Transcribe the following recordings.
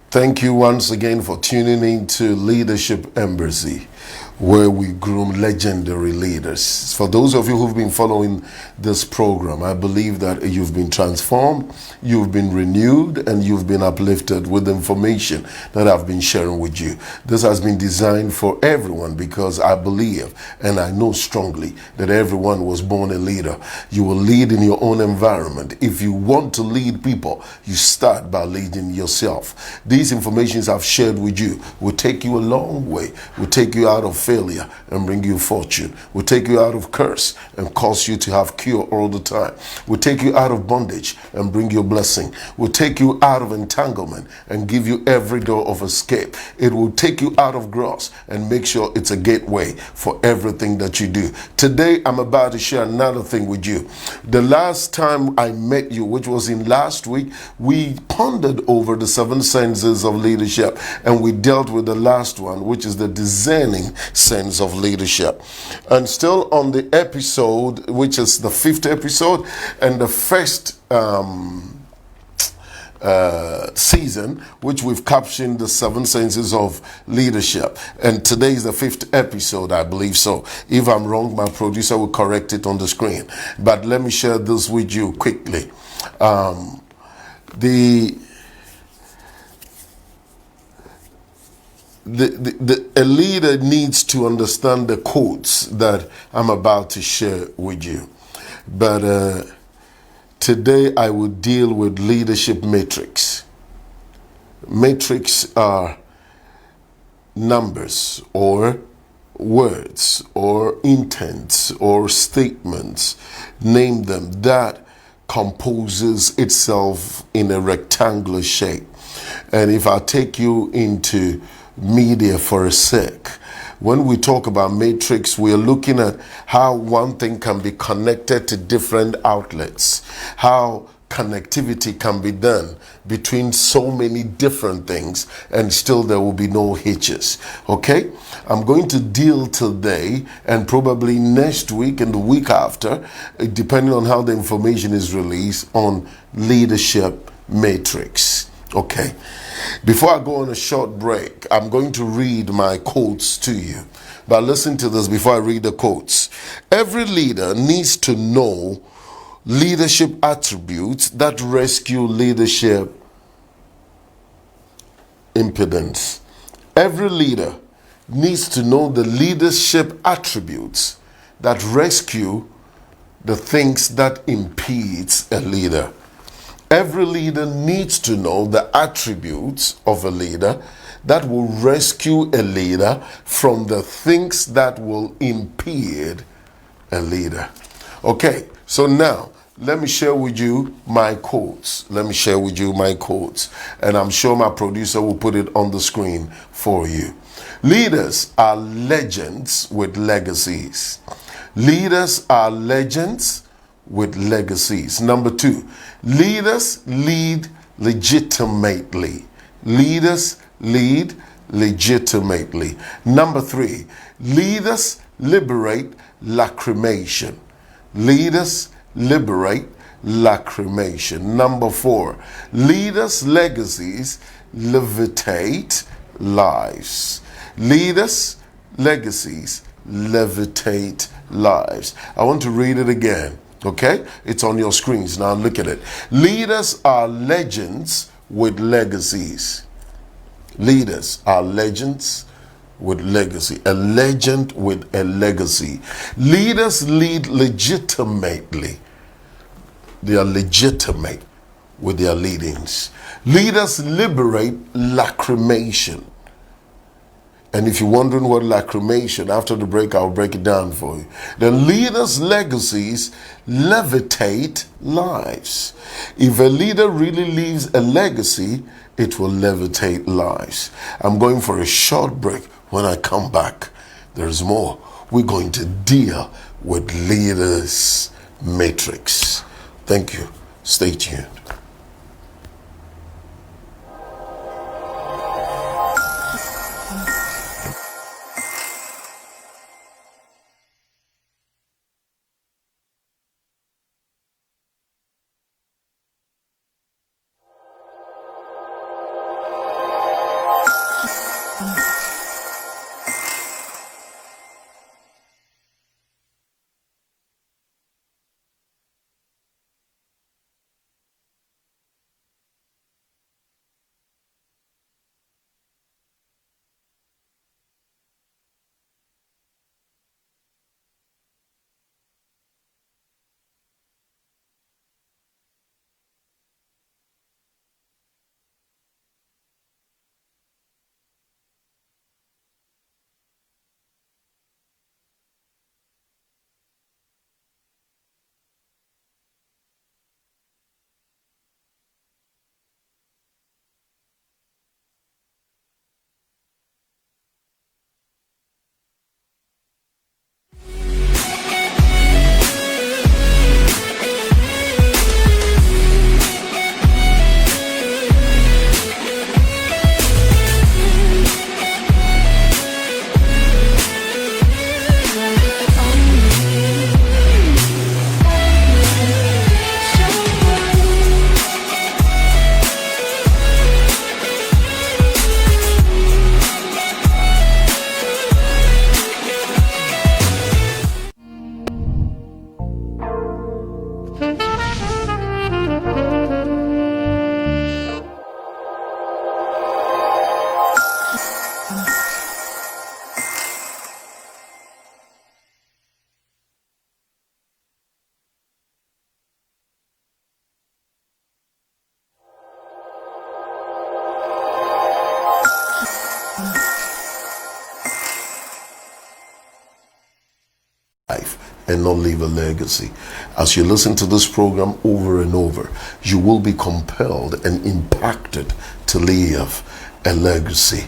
Thank you once again for tuning in to Leadership Embassy, where we groom legendary leaders. For those of you who've been following this program, I believe that you've been transformed, you've been renewed, and you've been uplifted with the information that I've been sharing with you. This has been designed for everyone because I believe and I know strongly that everyone was born a leader. You will lead in your own environment. If you want to lead people, you start by leading yourself. These informations I've shared with you will take you a long way, will take you out of failure and bring you fortune, will take you out of curse and cause you to have cure all the time, will take you out of bondage and bring you blessing, will take you out of entanglement and give you every door of escape. It will take you out of gross and make sure it's a gateway for everything that you do. Today I'm about to share another thing with you. The last time I met you, which was in last week, we pondered over the 7 senses of leadership, and we dealt with the last one, which is the discerning sense of leadership. And still on the episode, which is the 5th episode and the first season, which we've captioned the 7 senses of leadership. And today is the 5th episode, I believe so. If I'm wrong, my producer will correct it on the screen. But let me share this with you quickly. A leader needs to understand the codes that I'm about to share with you. But today I will deal with leadership matrix. Matrix are numbers or words or intents or statements, name them, that composes itself in a rectangular shape. And if I take you into media for a sec, when we talk about matrix, we are looking at how one thing can be connected to different outlets, how connectivity can be done between so many different things and still there will be no hitches. Okay, I'm going to deal today and probably next week and the week after, depending on how the information is released, on leadership matrix. Okay, before I go on a short break, I'm going to read my quotes to you. But listen to this before I read the quotes. Every leader needs to know leadership attributes that rescue leadership impedance. Every leader needs to know the leadership attributes that rescue the things that impedes a leader. Every leader needs to know the attributes of a leader that will rescue a leader from the things that will impede a leader. Okay, so now let me share with you my quotes. And I'm sure my producer will put it on the screen for you. Leaders are legends with legacies. Leaders are legends with legacies. Number 2, leaders lead legitimately. Leaders lead legitimately. Number 3, leaders liberate lacrimation. Leaders liberate lacrimation. Number 4, leaders' legacies levitate lives. Leaders' legacies levitate lives. I want to read it again. Okay, it's on your screens now. Look at it. Leaders are legends with legacies. Leaders are legends with legacy. A legend with a legacy. Leaders lead legitimately. They are legitimate with their leadings. Leaders liberate lacrimation. And if you're wondering what lacrimation, after the break, I'll break it down for you. The leaders' legacies levitate lives. If a leader really leaves a legacy, it will levitate lives. I'm going for a short break. When I come back, there's more. We're going to deal with leaders' matrix. Thank you. Stay tuned. and not leave a legacy. As you listen to this program over and over, you will be compelled and impacted to leave a legacy.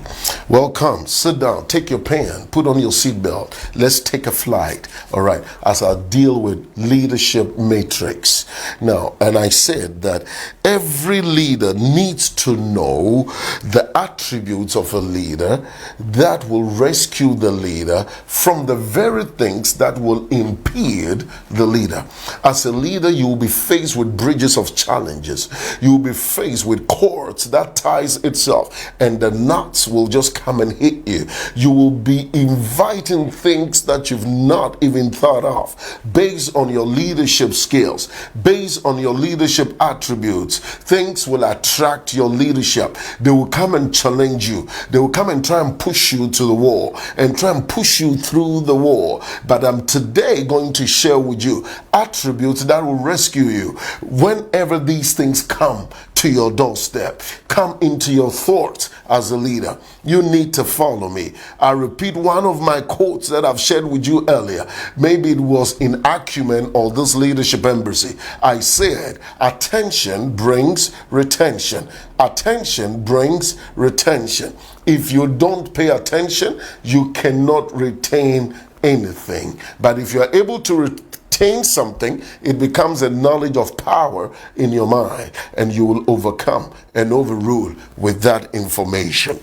Well, come, sit down, take your pen, put on your seatbelt. Let's take a flight, all right, as I deal with leadership matrix. Now, and I said that every leader needs to know the attributes of a leader that will rescue the leader from the very things that will impede the leader. As a leader, you will be faced with bridges of challenges. You will be faced with cords that ties itself, and the knots will just come and hit you. You will be inviting things that you've not even thought of based on your leadership skills, based on your leadership attributes. Things will attract your leadership. They will come and challenge you. They will come and try and push you to the wall and try and push you through the wall. But I'm today going to share with you attributes that will rescue you whenever these things come to your doorstep, come into your thoughts as a leader. You need to follow me. I repeat one of my quotes that I've shared with you earlier. Maybe it was in Acumen or this leadership embassy. I said, attention brings retention. Attention brings retention. If you don't pay attention, you cannot retain anything. But if you are able to retain something, it becomes a knowledge of power in your mind, and you will overcome and overrule with that information.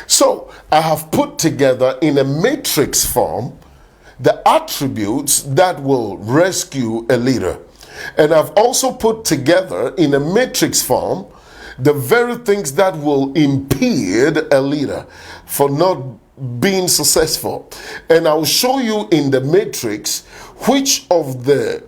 So I have put together in a matrix form the attributes that will rescue a leader. And I've also put together in a matrix form the very things that will impede a leader for not being successful. And I'll show you in the matrix which of the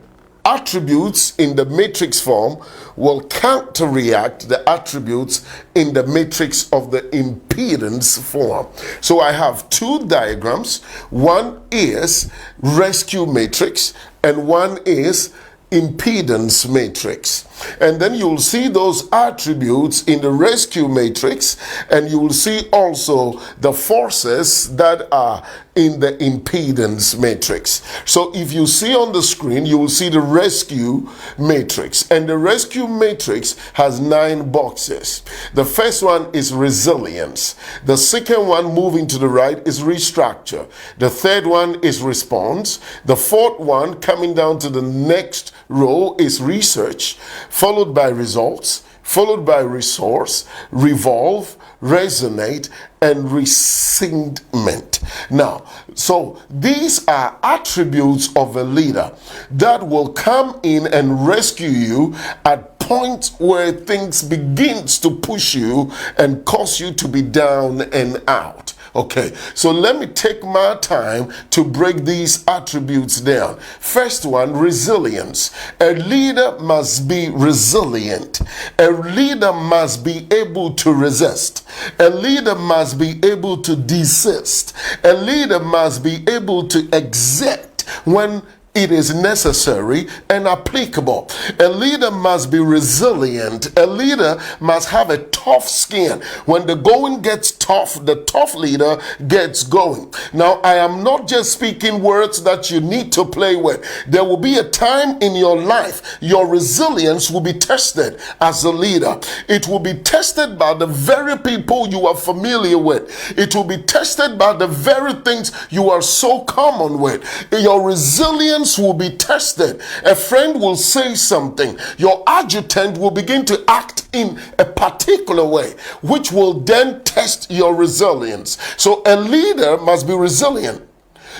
attributes in the matrix form will counteract the attributes in the matrix of the impedance form. So I have two diagrams. One is rescue matrix and one is impedance matrix. And then you'll see those attributes in the rescue matrix, and you will see also the forces that are in the impedance matrix. So if you see on the screen, you will see the rescue matrix, and the rescue matrix has 9 boxes. The first one is resilience. The second one, moving to the right, is restructure. The third one is response. The fourth one, coming down to the next row, is research, followed by results, followed by resource, revolve, resonate, and rescindment. Now, so these are attributes of a leader that will come in and rescue you at points where things begins to push you and cause you to be down and out. Okay, so let me take my time to break these attributes down. First one, resilience. A leader must be resilient. A leader must be able to resist. A leader must be able to desist. A leader must be able to exit when it is necessary and applicable. A leader must be resilient. A leader must have a tough skin. When the going gets tough, the tough leader gets going. Now, I am not just speaking words that you need to play with. There will be a time in your life your resilience will be tested as a leader. It will be tested by the very people you are familiar with. It will be tested by the very things you are so common with. Your resilience will be tested. A friend will say something. Your adjutant will begin to act in a particular way, which will then test your resilience. So a leader must be resilient.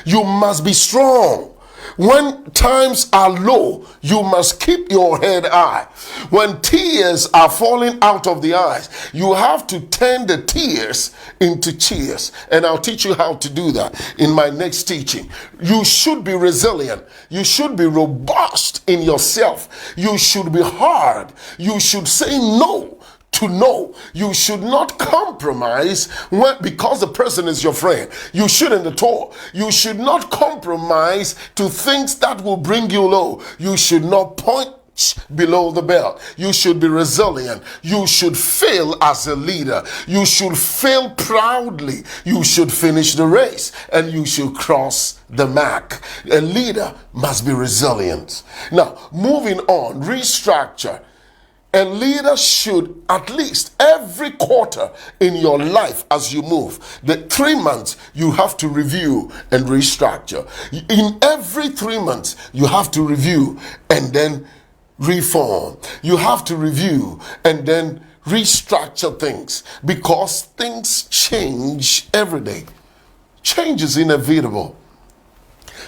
You must be strong. When times are low, you must keep your head high. When tears are falling out of the eyes, you have to turn the tears into cheers. And I'll teach you how to do that in my next teaching. You should be resilient. You should be robust in yourself. You should be hard. You should say no to know. You should not compromise because the person is your friend. You shouldn't at all. You should not compromise to things that will bring you low. You should not point below the belt. You should be resilient. You should fail as a leader. You should fail proudly. You should finish the race and you should cross the mark. A leader must be resilient. Now, moving on, restructure. A leader should, at least every quarter in your life as you move, the 3 months, you have to review and restructure. In every 3 months, you have to review and then reform. You have to review and then restructure things, because things change every day. Change is inevitable.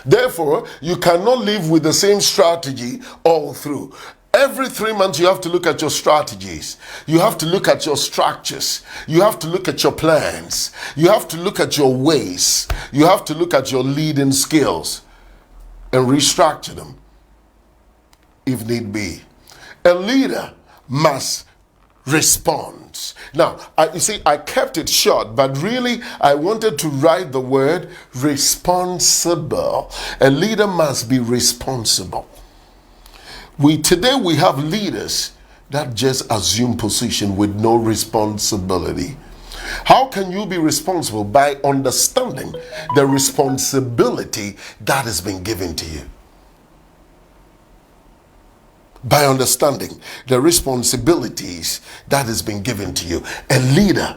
Therefore, you cannot live with the same strategy all through. Every 3 months, you have to look at your strategies. You have to look at your structures. You have to look at your plans. You have to look at your ways. You have to look at your leading skills and restructure them if need be. A leader must respond. Now, you see, I kept it short, but really I wanted to write the word responsible. A leader must be responsible. Today we have leaders that just assume position with no responsibility. How can you be responsible? By understanding the responsibility that has been given to you. By understanding the responsibilities that has been given to you. A leader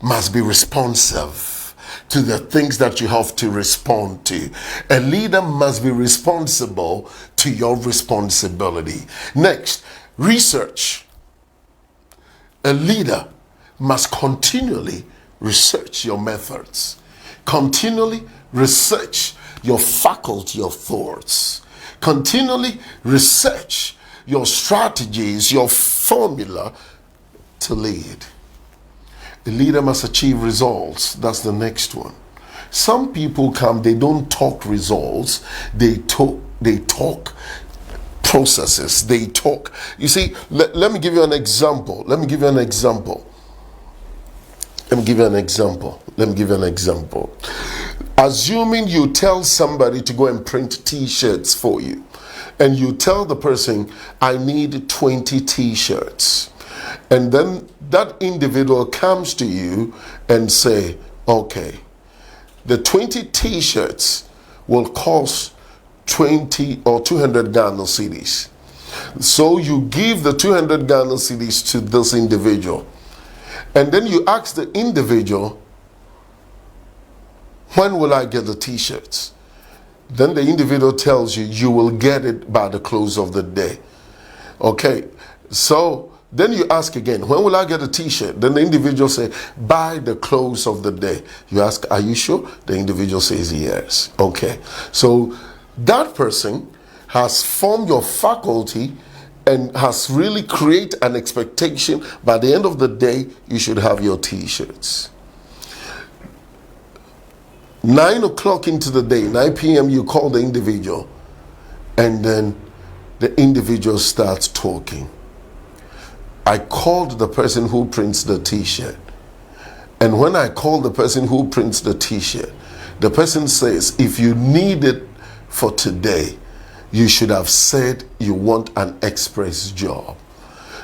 must be responsive to the things that you have to respond to. A leader must be responsible to your responsibility. Next, research. A leader must continually research your methods. Continually research your faculty of thoughts. Continually research your strategies, your formula to lead. A leader must achieve results. That's the next one. Some people come, they don't talk results, they talk processes, they talk. You see, let me give you an example. Let me give you an example. Assuming you tell somebody to go and print t-shirts for you, and you tell the person, I need 20 t-shirts. And then that individual comes to you and say, okay, the 20 t-shirts will cost 20 or 200 Ghana cedis. So you give the 200 Ghana cedis to this individual. And then you ask the individual, when will I get the t-shirts? Then the individual tells you, you will get it by the close of the day. Okay, so then you ask again, when will I get a t-shirt? Then the individual say, by the close of the day. You ask, are you sure? The individual says yes. Okay, so that person has formed your faculty and has really created an expectation. By the end of the day, you should have your t-shirts. 9 o'clock into the day, 9 p.m., you call the individual, and then the individual starts talking. I called the person who prints the t-shirt. And when I call the person who prints the t-shirt, the person says, if you need it for today, you should have said you want an express job.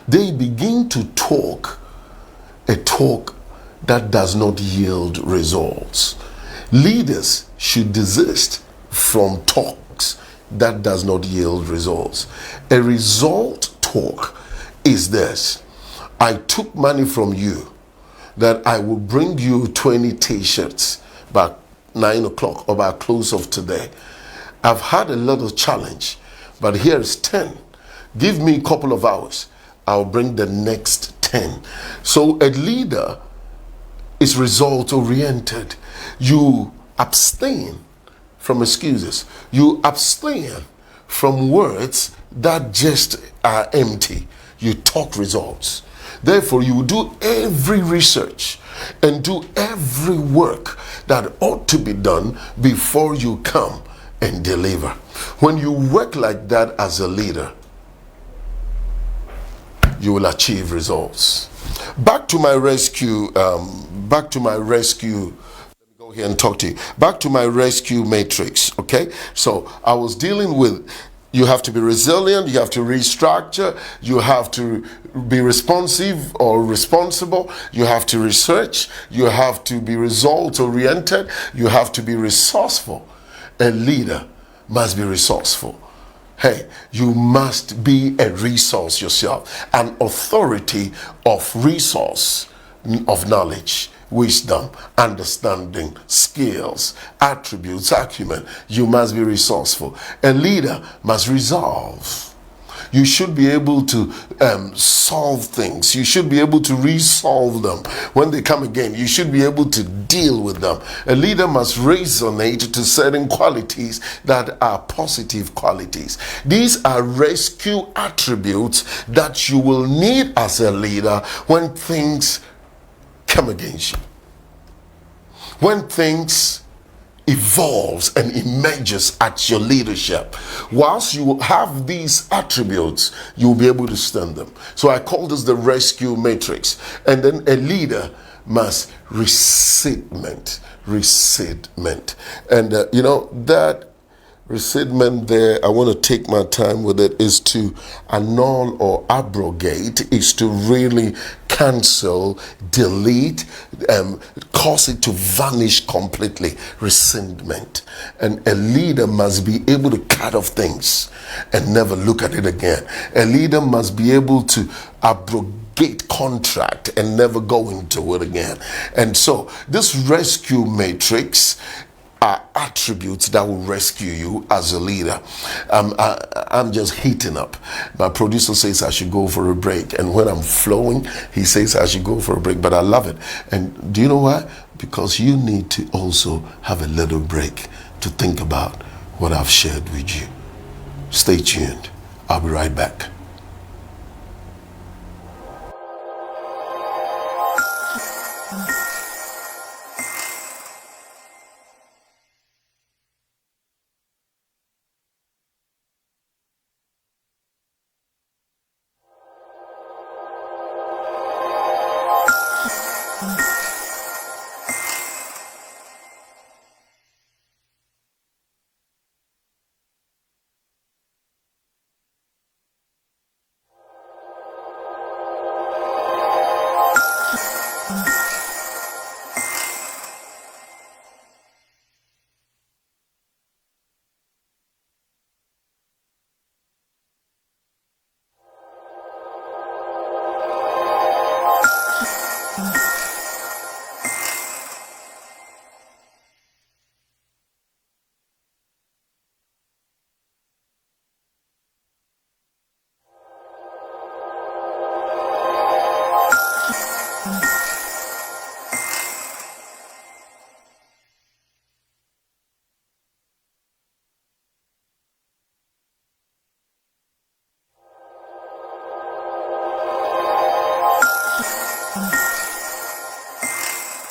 They begin to talk a talk that does not yield results. Leaders should desist from talks that does not yield results. A result talk is this: I took money from you that I will bring you 20 t-shirts by 9 o'clock or by close of today. I've had a little challenge, but here's 10. Give me a couple of hours. I'll bring the next 10. So a leader is result oriented. You abstain from excuses. You abstain from words that just are empty. You talk results. Therefore, you do every research and do every work that ought to be done before you come and deliver. When you work like that as a leader, you will achieve results. Back to my rescue. Let me go here and talk to you. Back to my rescue matrix. Okay, so I was dealing with You have to be resilient, you have to restructure, you have to be responsive or responsible, you have to research, you have to be result oriented, you have to be resourceful. A leader must be resourceful. Hey, you must be a resource yourself, an authority of resource, of knowledge, wisdom, understanding, skills, attributes, acumen. You must be resourceful. A leader must resolve. You should be able to solve things. You should be able to resolve them. When they come again, you should be able to deal with them. A leader must resonate to certain qualities that are positive qualities. These are rescue attributes that you will need as a leader when things come against you. When things evolves and emerges at your leadership, whilst you have these attributes, you'll be able to stand them. So I call this the rescue matrix. And then a leader must resettlement. And that resettlement there, I want to take my time with it, is to annul or abrogate, is to really cancel, delete, cause it to vanish completely. Resentment. And a leader must be able to cut off things and never look at it again. A leader must be able to abrogate contract and never go into it again. And so this rescue matrix are attributes that will rescue you as a leader. I'm just heating up. My producer says I should go for a break, and when I'm flowing, he says I should go for a break, but I love it. And do you know why? Because you need to also have a little break to think about what I've shared with you. Stay tuned. I'll be right back.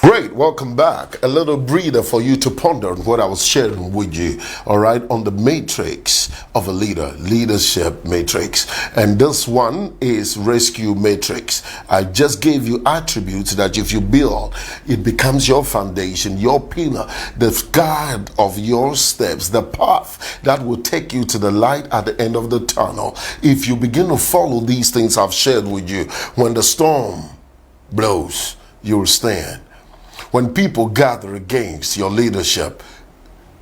Great, welcome back. A little breather for you to ponder on what I was sharing with you, all right, on the matrix of a leader, leadership matrix. And this one is rescue matrix. I just gave you attributes that if you build, it becomes your foundation, your pillar, the guide of your steps, the path that will take you to the light at the end of the tunnel. If you begin to follow these things I've shared with you, when the storm blows, you'll stand. When people gather against your leadership,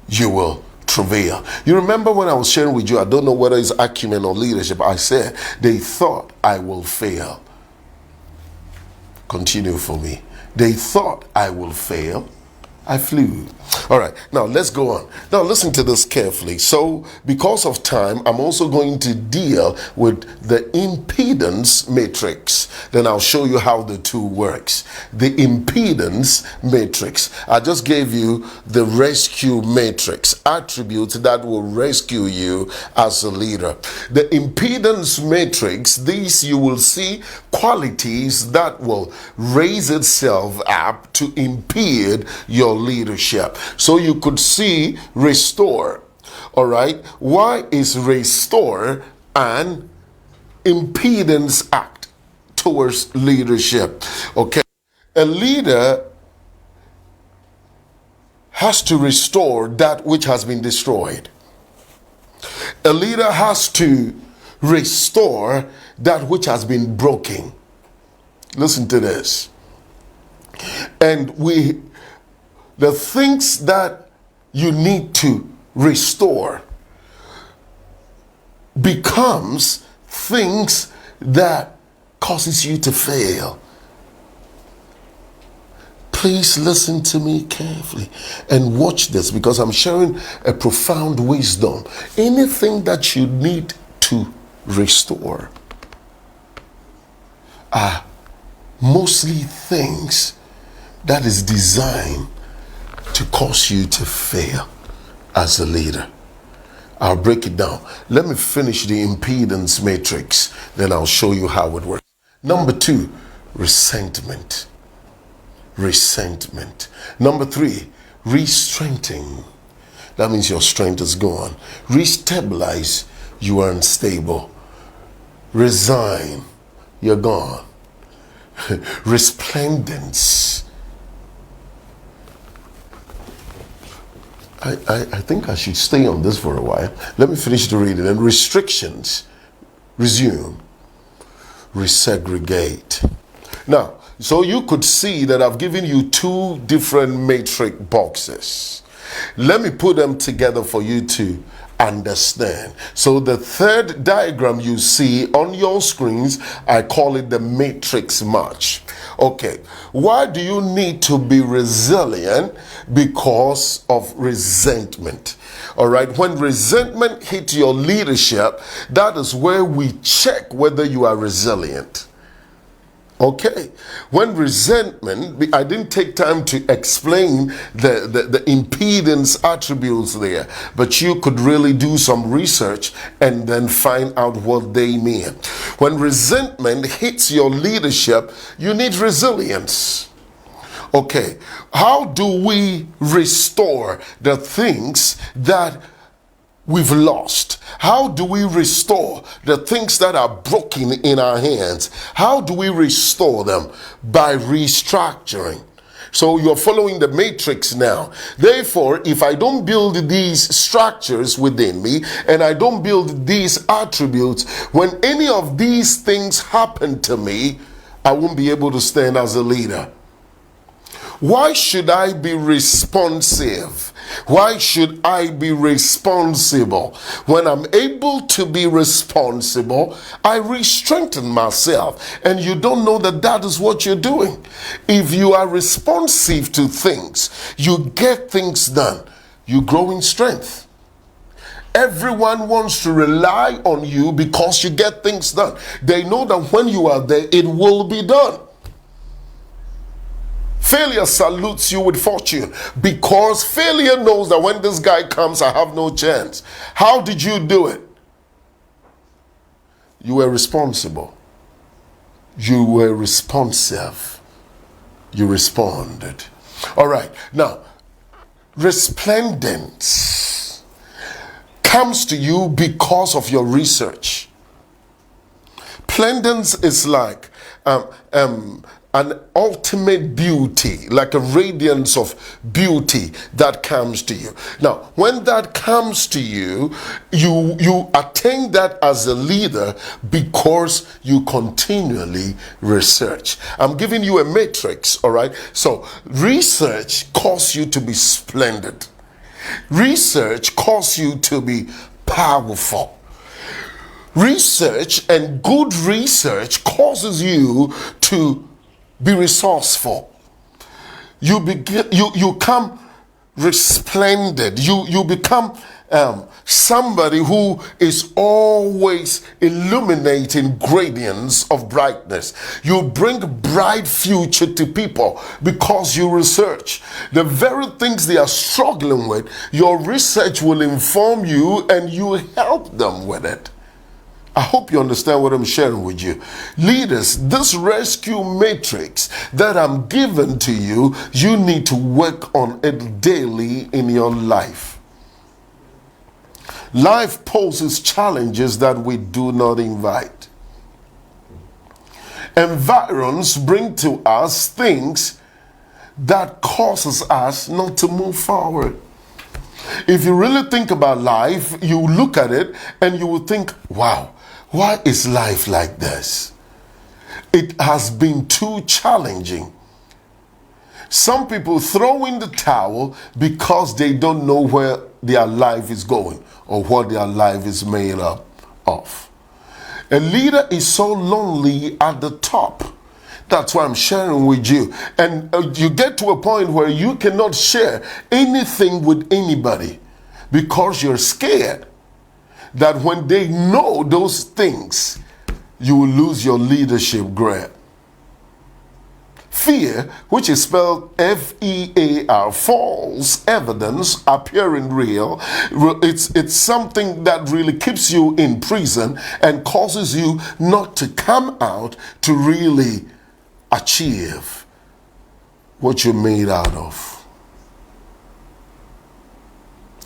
you will travail. You remember when I was sharing with you, I don't know whether it's acumen or leadership, I said, they thought I will fail. Continue for me. They thought I will fail. I flew. All right, now let's go on. Now listen to this carefully. So because of time, I'm also going to deal with the impedance matrix. Then I'll show you how the two works. The impedance matrix. I just gave you the rescue matrix, attributes that will rescue you as a leader. The impedance matrix, these you will see qualities that will raise itself up to impede your leadership. So you could see restore. All right. Why is restore an impedance act towards leadership? Okay. A leader has to restore that which has been destroyed. A leader has to restore that which has been broken. Listen to this. And the things that you need to restore becomes things that causes you to fail. Please listen to me carefully and watch this, because I'm sharing a profound wisdom. Anything that you need to restore are mostly things that is designed to cause you to fail as a leader. I'll break it down. Let me finish the impedance matrix, then I'll show you how it works. Number 2, resentment. Resentment. Number 3, re-strengthening. That means your strength is gone. Restabilize, you are unstable. Resign, you're gone. Resplendence. I think I should stay on this for a while. Let me finish the reading. And restrictions, resume. Resegregate. Now, so you could see that I've given you 2 different matrix boxes. Let me put them together for you to understand. So the third diagram you see on your screens, I call it the matrix match. Okay, why do you need to be resilient? Because of resentment. All right, when resentment hits your leadership, that is where we check whether you are resilient. Okay, when resentment, I didn't take time to explain the impedance attributes there, but you could really do some research and then find out what they mean. When resentment hits your leadership, you need resilience. Okay, how do we restore the things that we've lost? How do we restore the things that are broken in our hands? How do we restore them? By restructuring. So you're following the matrix now. Therefore, if I don't build these structures within me and I don't build these attributes, when any of these things happen to me, I won't be able to stand as a leader. Why should I be responsive? Why should I be responsible? When I'm able to be responsible, I re-strengthen myself. And you don't know that that is what you're doing. If you are responsive to things, you get things done. You grow in strength. Everyone wants to rely on you because you get things done. They know that when you are there, it will be done. Failure salutes you with fortune because failure knows that when this guy comes, I have no chance. How did you do it? You were responsible. You were responsive. You responded. All right. Now, resplendence comes to you because of your research. Splendence is like an ultimate beauty, like a radiance of beauty that comes to you. Now, when that comes to you, you attain that as a leader because you continually research. I'm giving you a matrix, all right? So, research causes you to be splendid. Research causes you to be powerful. Research and good research causes you to be resourceful. You become resplendent. You become somebody who is always illuminating gradients of brightness. You bring bright future to people because you research. The very things they are struggling with, your research will inform you and you help them with it. I hope you understand what I'm sharing with you. Leaders, this rescue matrix that I'm giving to you, you need to work on it daily in your life. Life poses challenges that we do not invite. Environs bring to us things that causes us not to move forward. If you really think about life, you look at it and you will think, wow, why is life like this? It has been too challenging. Some people throw in the towel because they don't know where their life is going or what their life is made up of. A leader is so lonely at the top. That's why I'm sharing with you. And you get to a point where you cannot share anything with anybody because you're scared that when they know those things, you will lose your leadership grip. Fear, which is spelled F-E-A-R, false evidence appearing real. It's something that really keeps you in prison and causes you not to come out to really achieve what you're made out of.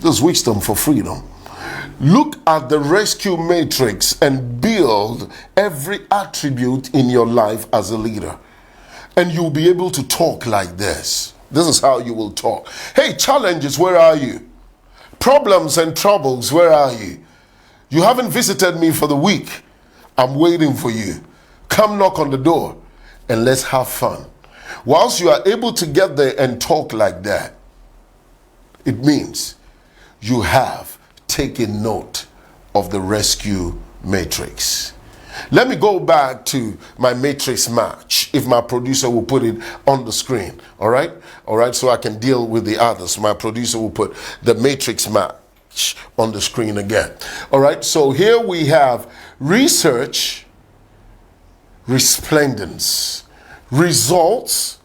There's wisdom for freedom. Look at the rescue matrix and build every attribute in your life as a leader. And you'll be able to talk like this. This is how you will talk. Hey, challenges, where are you? Problems and troubles, where are you? You haven't visited me for the week. I'm waiting for you. Come knock on the door and let's have fun. Whilst you are able to get there and talk like that, it means you have taken note of the rescue matrix. Let me go back to my matrix match, if my producer will put it on the screen. All right, so I can deal with the others. My producer will put the matrix match on the screen again. All right, so here we have research, resplendence, results,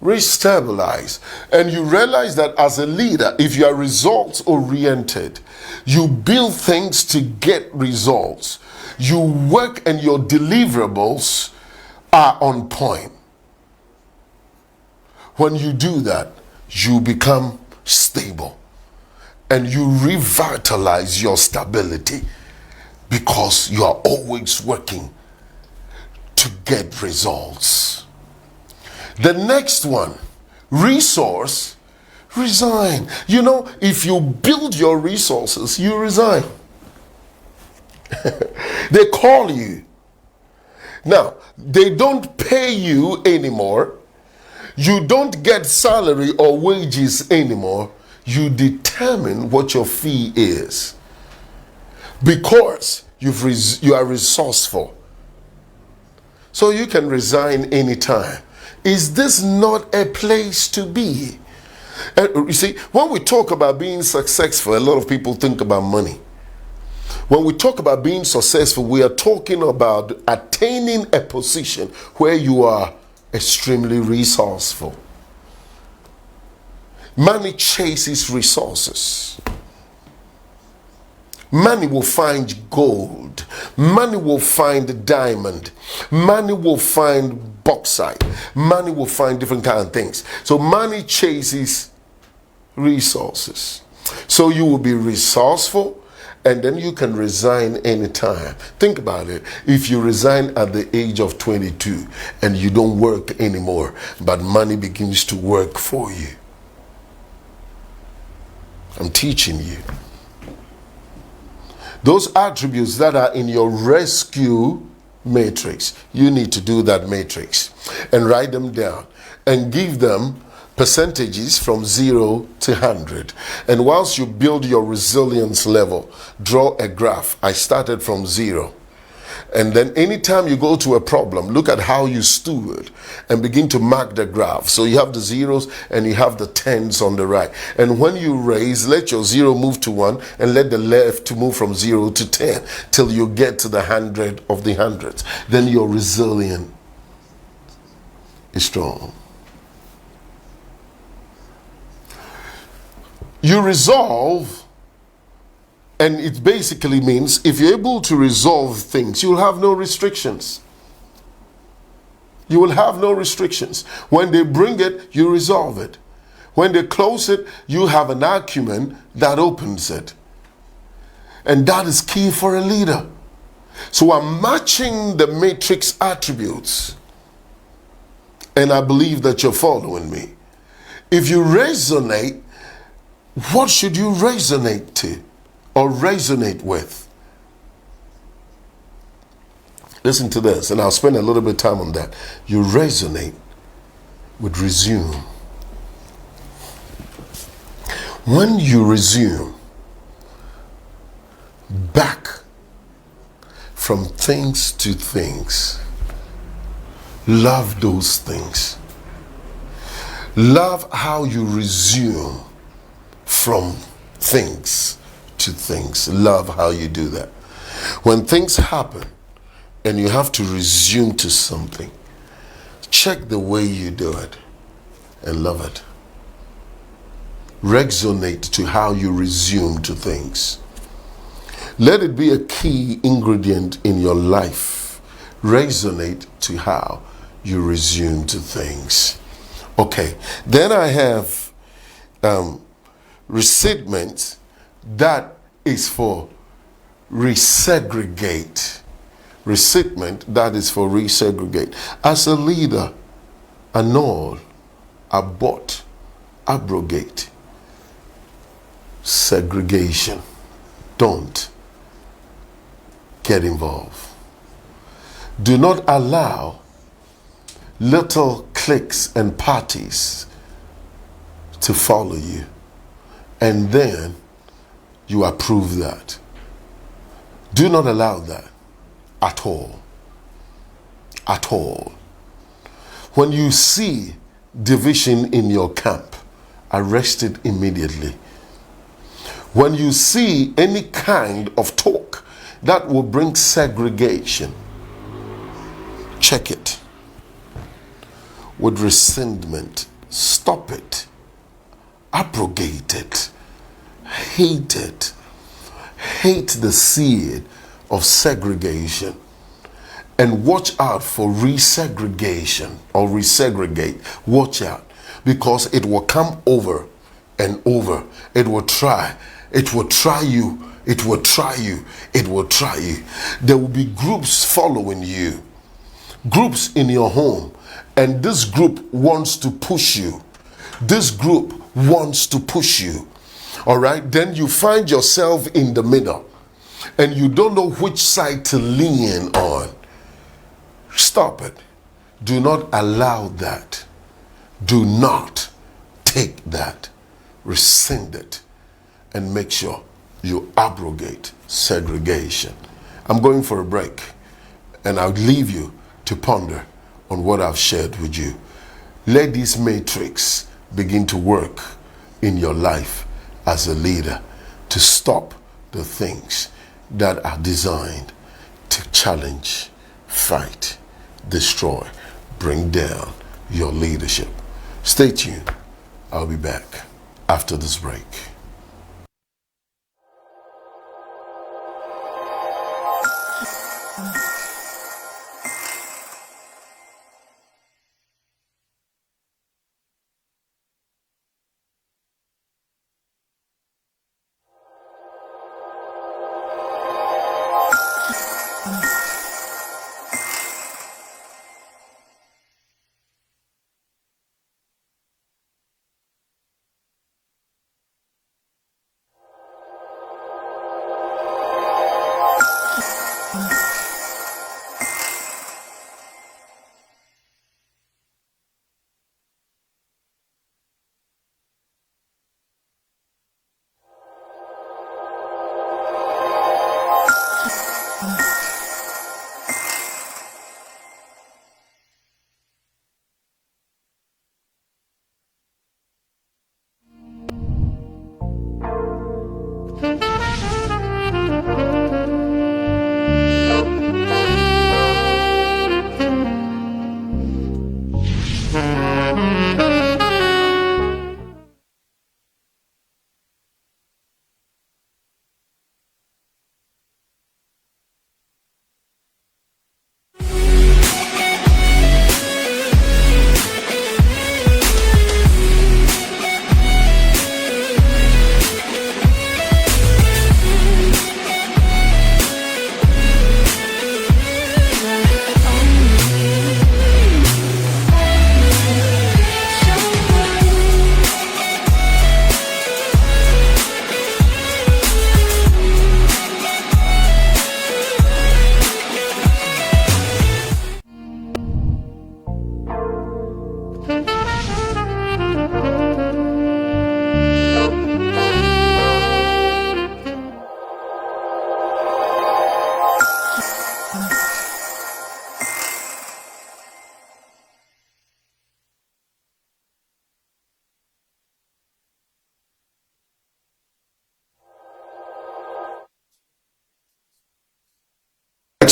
restabilize. And you realize that as a leader, if you are results oriented, you build things to get results. You work and your deliverables are on point. When you do that, you become stable and you revitalize your stability because you are always working to get results. The next one, resource, resign. You know, if you build your resources, you resign. They call you. Now, they don't pay you anymore. You don't get salary or wages anymore. You determine what your fee is because you are resourceful. So you can resign anytime. Is this not a place to be? You see, when we talk about being successful, a lot of people think about money. When we talk about being successful, we are talking about attaining a position where you are extremely resourceful. Money chases resources. Money will find gold. Money will find diamond. Money will find bauxite. Money will find different kind of things. So money chases resources. So you will be resourceful. And then you can resign anytime. Think about it. If you resign at the age of 22 and you don't work anymore, but money begins to work for you. I'm teaching you. Those attributes that are in your rescue matrix, you need to do that matrix and write them down and give them percentages from 0 to 100. And once you build your resilience level, draw a graph. I started from 0. And then anytime you go to a problem, look at how you stood and begin to mark the graph. So you have the zeros and you have the tens on the right. And when you raise, let your 0 move to 1 and let the left to move from 0 to 10 till you get to the 100 of the hundreds. Then your resilience is strong. You resolve, and it basically means if you're able to resolve things, you'll have no restrictions. You will have no restrictions. When they bring it, you resolve it. When they close it, you have an acumen that opens it. And that is key for a leader. So I'm matching the matrix attributes. And I believe that you're following me. If you resonate What should you resonate to or resonate with? Listen to this, and I'll spend a little bit of time on that. You resonate with resume. When you resume back from things to things, love those things. Love how you resume from things to things. Love how you do that. When things happen and you have to resume to something, check the way you do it and love it. Resonate to how you resume to things. Let it be a key ingredient in your life. Resonate to how you resume to things. Okay, then I have resentment that is for resegregate. Resentment that is for resegregate. As a leader, annul, abort, abrogate. Segregation. Don't get involved. Do not allow little cliques and parties to follow you, and then you approve that. Do not allow that at all. At all. When you see division in your camp, arrest it immediately. When you see any kind of talk that will bring segregation, check it. With resentment, stop it, abrogate it, hate it, hate the seed of segregation, and watch out for resegregation or resegregate. Watch out, because it will come over and over. It will try. It will try you. It will try you. It will try you. There will be groups following you, groups in your home, and this group wants to push you. This group wants to push you. All right? Then you find yourself in the middle and you don't know which side to lean on. Stop it. Do not allow that. Do not take that. Rescind it. And make sure you abrogate segregation. I'm going for a break, and I'll leave you to ponder on what I've shared with you. Let this matrix begin to work in your life as a leader to stop the things that are designed to challenge, fight, destroy, bring down your leadership. Stay tuned. I'll be back after this break.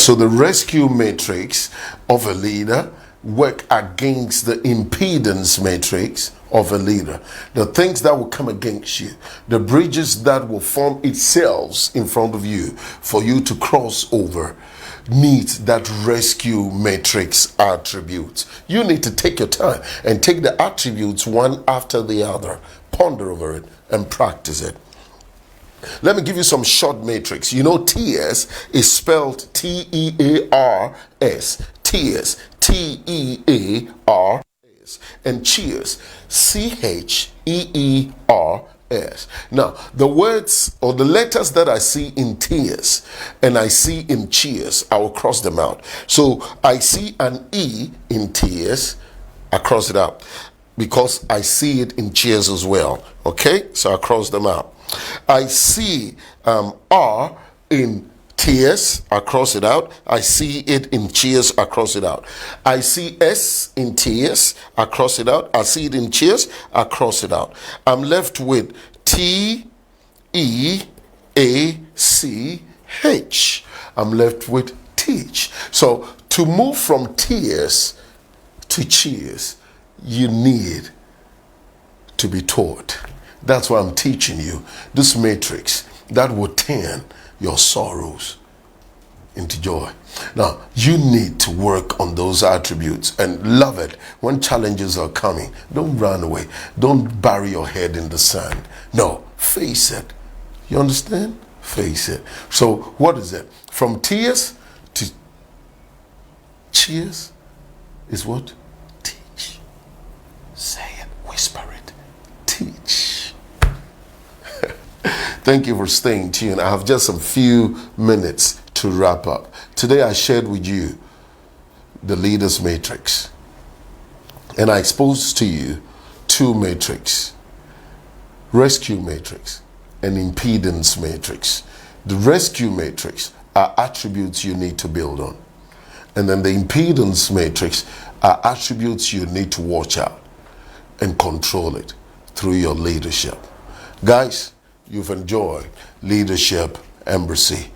So the rescue matrix of a leader work against the impedance matrix of a leader. The things that will come against you, the bridges that will form itself in front of you for you to cross over, need that rescue matrix attributes. You need to take your time and take the attributes one after the other, ponder over it and practice it. Let me give you some short matrix. You know, TS is spelled T-E-A-R-S. TS, T-E-A-R-S. And cheers, C-H-E-E-R-S. Now, the words or the letters that I see in tears and I see in cheers, I will cross them out. So I see an E in tears, I cross it out because I see it in cheers as well. Okay, so I cross them out. I see R in tears, I cross it out. I see it in cheers, I cross it out. I see S in tears, I cross it out. I see it in cheers, I cross it out. I'm left with T-E-A-C-H. I'm left with teach. So to move from tears to cheers, you need to be taught. That's why I'm teaching you this matrix that will turn your sorrows into joy. Now, you need to work on those attributes and love it. When challenges are coming, don't run away. Don't bury your head in the sand. No, face it. You understand? Face it. So, what is it? From tears to cheers is what? Teach. Say it. Whisper it. Teach. Thank you for staying tuned. I have just a few minutes to wrap up. Today I shared with you the leader's matrix. And I exposed to you two matrices. Rescue matrix and impedance matrix. The rescue matrix are attributes you need to build on. And then the impedance matrix are attributes you need to watch out and control it through your leadership. Guys, you've enjoyed Leadership Embassy,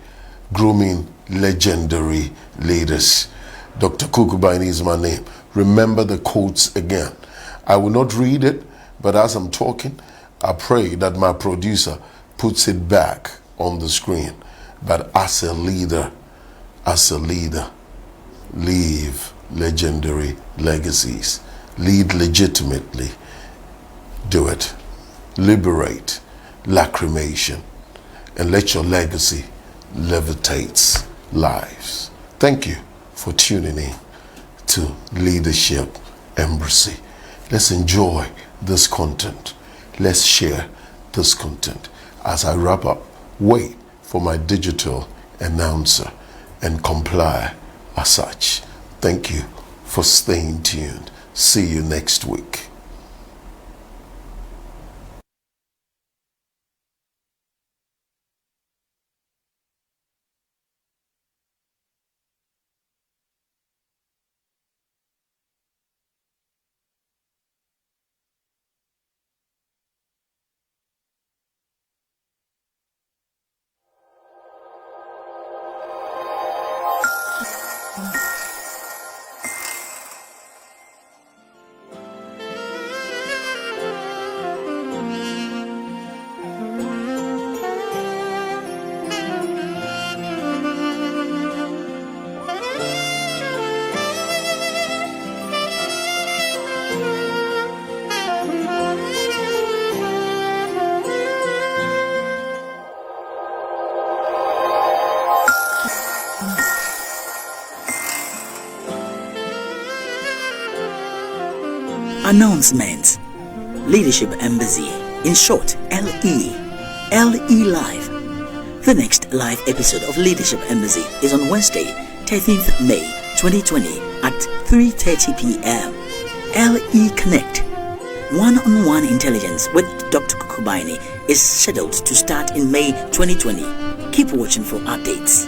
grooming legendary leaders. Dr. Kukubaini is my name. Remember the quotes again. I will not read it, but as I'm talking, I pray that my producer puts it back on the screen. But as a leader, leave legendary legacies. Lead legitimately. Do it. Liberate lacrimation and let your legacy levitate lives. Thank you for tuning in to Leadership Embassy. Let's enjoy this content. Let's share this content. As I wrap up, wait for my digital announcer and comply as such. Thank you for staying tuned. See you next week. Announcements. Leadership Embassy, in short, LE. LE Live. The next live episode of Leadership Embassy is on Wednesday, 13th May 2020 at 3:30 p.m. LE Connect. One-on-one intelligence with Dr. Kukubaini is scheduled to start in May 2020. Keep watching for updates.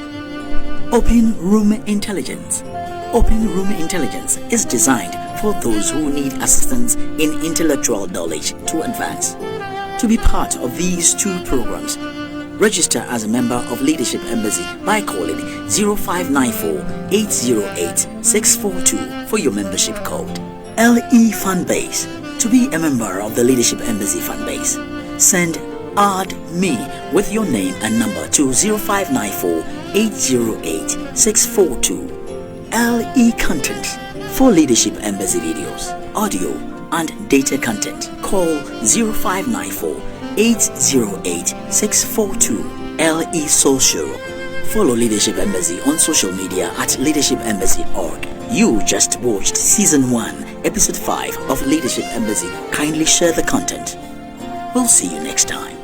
Open Room Intelligence. Open Room Intelligence is designed for those who need assistance in intellectual knowledge to advance. To be part of these two programs, Register as a member of Leadership Embassy by calling 0594-808-642 for your membership code. LE Fanbase. To be a member of the Leadership Embassy Fanbase, send "Add me" with your name and number to 0594-808-642. LE Content. For Leadership Embassy videos, audio and data content, call 0594-808-642. LE Social. Follow Leadership Embassy on social media at leadershipembassy.org. You just watched Season 1, Episode 5 of Leadership Embassy. Kindly share the content. We'll see you next time.